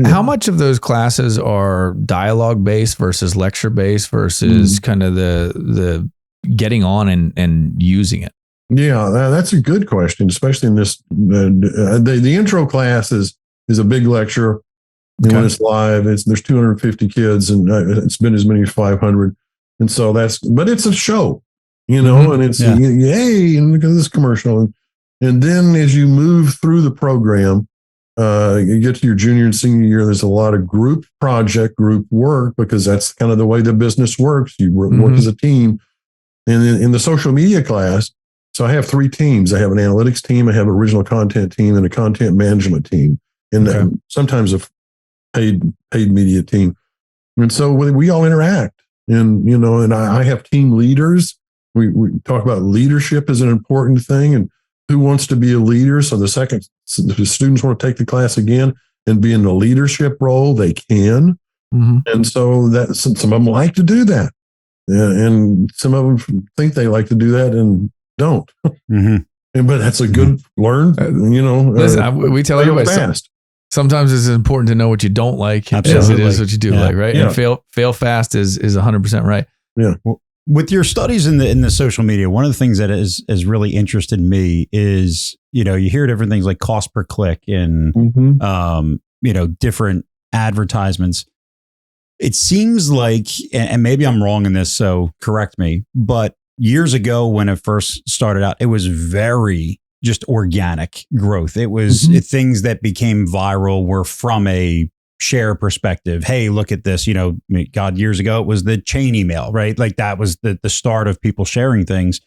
How much of those classes are dialogue based versus lecture based versus kind of the getting on and using it? Yeah, that's a good question, especially in this. The intro class is a big lecture. Okay. When it's live, there's 250 kids, and it's been as many as 500, and so but it's a show. And it's yay, and look at this commercial. And then as you move through the program, you get to your junior and senior year, there's a lot of group work, because that's kind of the way the business works. You work as a team. And in the social media class, so I have 3 teams. I have an analytics team, I have an original content team, and a content management team, and sometimes a paid media team. And so we all interact. And I have team leaders. We talk about leadership as an important thing, and who wants to be a leader. So the students want to take the class again and be in the leadership role, they can. And so that some of them like to do that, and some of them think they like to do that and don't. But that's a good learn. Listen, we tell everybody fast. Sometimes it's important to know what you don't like as it is what you do like, right? Yeah. And fail fast is 100% right. Yeah. Well, with your studies in the social media, one of the things that has really interested me is, you hear different things like cost per click and, different advertisements. It seems like, and maybe I'm wrong in this, so correct me, but years ago when it first started out, it was very just organic growth. It was things that became viral were from a share perspective. Hey, look at this. God, years ago, it was the chain email, right? Like that was the start of people sharing things.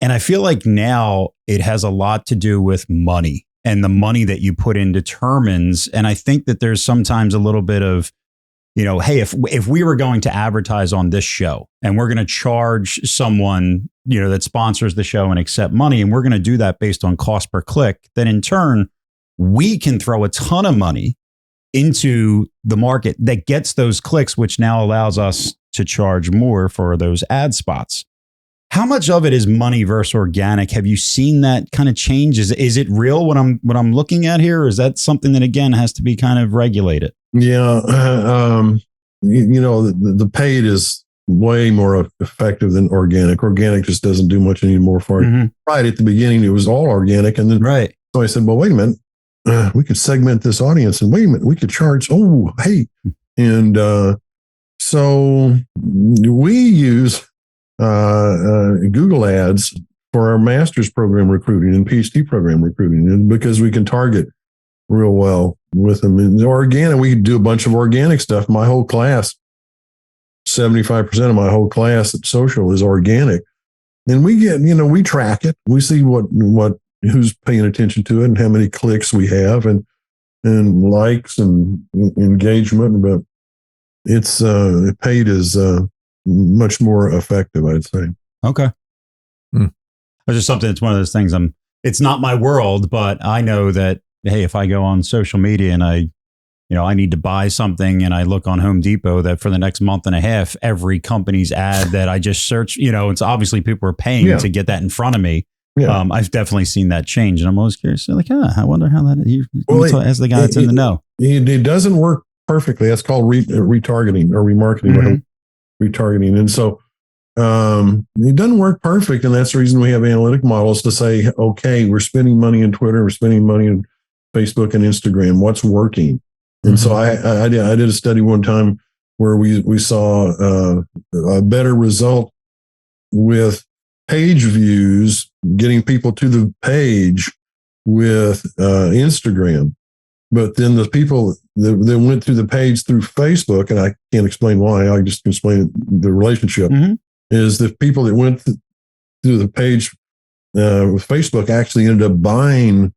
And I feel like now it has a lot to do with money, and the money that you put in determines. And I think that there's sometimes a little bit of hey, if we were going to advertise on this show and we're going to charge someone, that sponsors the show and accept money, and we're going to do that based on cost per click, then in turn, we can throw a ton of money into the market that gets those clicks, which now allows us to charge more for those ad spots. How much of it is money versus organic? Have you seen that kind of change? Is it real what I'm looking at here? Or is that something that, again, has to be kind of regulated? Yeah. The paid is way more effective than organic. Organic just doesn't do much anymore for it. Mm-hmm. Right at the beginning, it was all organic. And then right. So I said, well, wait a minute. We could segment this audience, and wait a minute, we could charge. Oh, hey. And so we use Google ads for our master's program recruiting and PhD program recruiting, and because we can target real well with them. And organic, we could do a bunch of organic stuff. My whole class, 75% of my whole class at social is organic. And we get, we track it. We see who's paying attention to it and how many clicks we have and likes and engagement. But it's paid is much more effective, I'd say. Okay. It's just something. It's one of those things. It's not my world, but I know that, hey, if I go on social media and I need to buy something and I look on Home Depot, that for the next month and a half, every company's ad that I just search, it's obviously people are paying to get that in front of me. Yeah. I've definitely seen that change, and I'm always curious. Like, I wonder how that is. As the guy that's in the know, it doesn't work perfectly. That's called retargeting or remarketing, mm-hmm. Retargeting, and so it doesn't work perfect. And that's the reason we have analytic models to say, okay, we're spending money in Twitter, we're spending money in Facebook and Instagram. What's working? And mm-hmm. so I did a study one time where we saw a better result with page views, getting people to the page with Instagram. But then the people that went through the page through Facebook, and I can't explain why, I just explain the relationship, mm-hmm. is the people that went through the page with Facebook actually ended up buying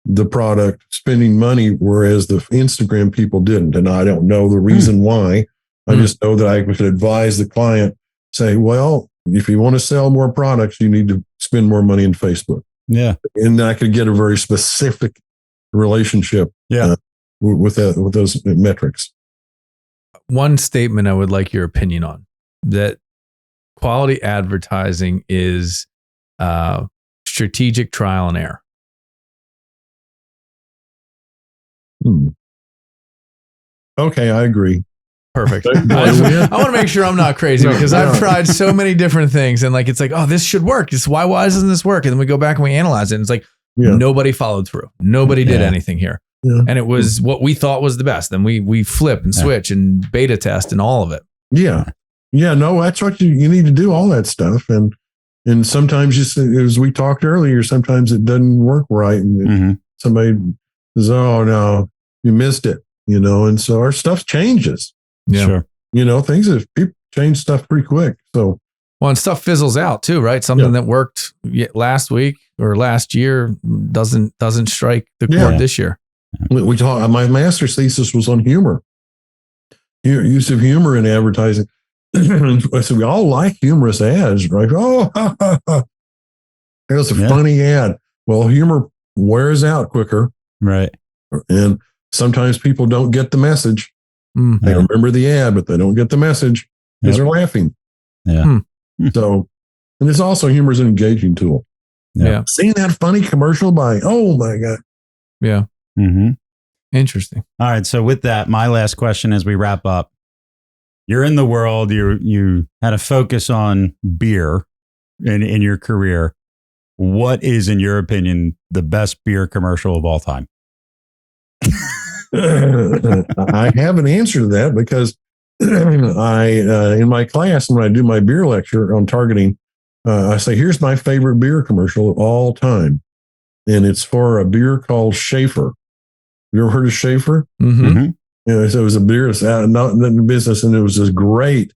the product, spending money, whereas the Instagram people didn't. And I don't know the reason why. I just know that I could advise the client, say, well, if you want to sell more products, you need to spend more money in Facebook. Yeah. And I could get a very specific relationship with those metrics. One statement I would like your opinion on, that quality advertising is strategic trial and error. Okay, I agree. Perfect. I want to make sure I'm not crazy because I've tried so many different things and it's like, oh, this should work. Why doesn't this work? And then we go back and we analyze it and it's like, nobody folled through. Nobody did anything here. Yeah. And it was what we thought was the best. And we flip and switch and beta test and all of it. Yeah. Yeah, no, that's what you need to do, all that stuff. And sometimes, just as we talked earlier, sometimes it doesn't work right. And somebody says, oh, no, you missed it, and so our stuff changes. Yeah. Sure. People change stuff pretty quick. So, well, and stuff fizzles out too, right? Something that worked last week or last year doesn't strike the chord this year. We talk. My master's thesis was on humor, use of humor in advertising. I said we all like humorous ads, right? Oh, it was a funny ad. Well, humor wears out quicker, right? And sometimes people don't get the message. They remember the ad, but they don't get the message because they're laughing. Yeah. So, and it's also humor is an engaging tool. Yeah. Seeing that funny commercial oh my God. Yeah. Mm-hmm. Interesting. All right. So with that, my last question as we wrap up, you're in the world, you had a focus on beer in your career. What is, in your opinion, the best beer commercial of all time? I have an answer to that because in my class, when I do my beer lecture on targeting, I say, here's my favorite beer commercial of all time. And it's for a beer called Schaefer. You ever heard of Schaefer? Mm-hmm. So it was a beer that's not in the business, and it was just great.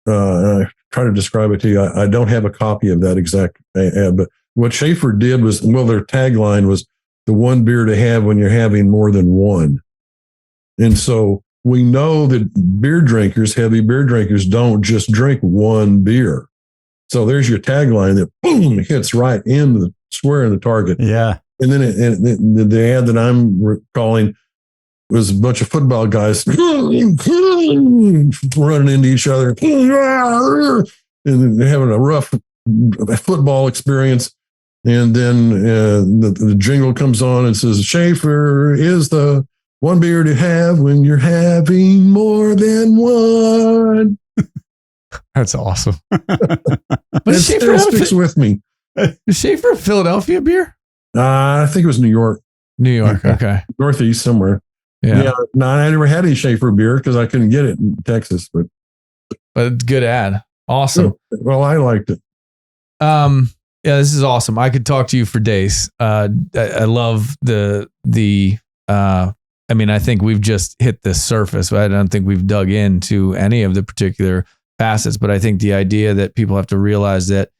I try to describe it to you. I don't have a copy of that exact ad, but what Schaefer did was, their tagline was the one beer to have when you're having more than one. And so we know that beer drinkers, heavy beer drinkers, don't just drink one beer. So there's your tagline that boom hits right in the square in the target. Yeah. And then the ad that I'm recalling was a bunch of football guys running into each other and having a rough football experience. And then the jingle comes on and says, Schaefer is the one beer to have when you're having more than one. That's awesome. It still sticks with me. Is Schaefer a Philadelphia beer? I think it was New York. New York, okay. Northeast somewhere. Yeah. No, I never had any Schaefer beer because I couldn't get it in Texas. But it's good ad. Awesome. Well, I liked it. Yeah, this is awesome. I could talk to you for days. I love I think we've just hit the surface. I don't think we've dug into any of the particular facets, but I think the idea that people have to realize that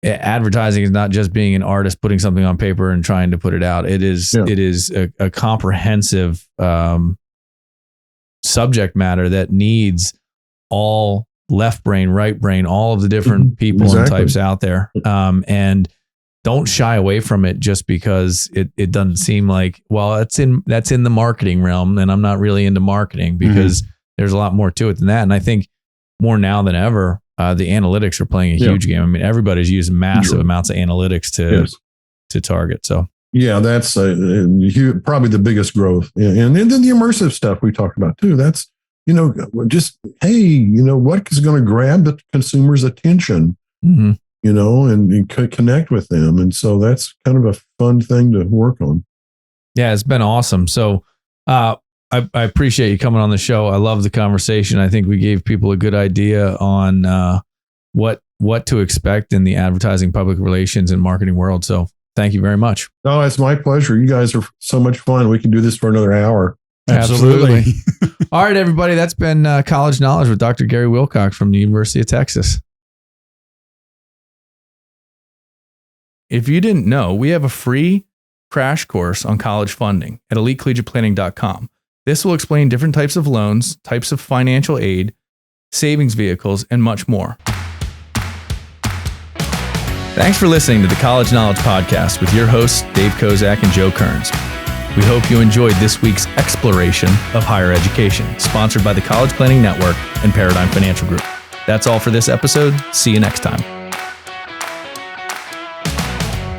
advertising is not just being an artist putting something on paper and trying to put it out. It is a comprehensive subject matter that needs all left brain, right brain, all of the different people and types out there. And don't shy away from it just because it doesn't seem like, well, that's in the marketing realm, and I'm not really into marketing, because there's a lot more to it than that. And I think more now than ever, the analytics are playing a huge game. I mean, everybody's using massive amounts of analytics to target. So yeah, that's probably the biggest growth. And then the immersive stuff we talked about too. That's, just, hey, what is going to grab the consumer's attention, and connect with them. And so that's kind of a fun thing to work on. Yeah, it's been awesome. So I appreciate you coming on the show. I love the conversation. I think we gave people a good idea on what to expect in the advertising, public relations, and marketing world. So thank you very much. No, it's my pleasure. You guys are so much fun. We can do this for another hour. Absolutely. All right, everybody. That's been College Knowledge with Dr. Gary Wilcox from the University of Texas. If you didn't know, we have a free crash course on college funding at elitecollegiateplanning.com. This will explain different types of loans, types of financial aid, savings vehicles, and much more. Thanks for listening to the College Knowledge Podcast with your hosts, Dave Kozak and Joe Kerins. We hope you enjoyed this week's exploration of higher education, sponsored by the College Planning Network and Paradigm Financial Group. That's all for this episode. See you next time.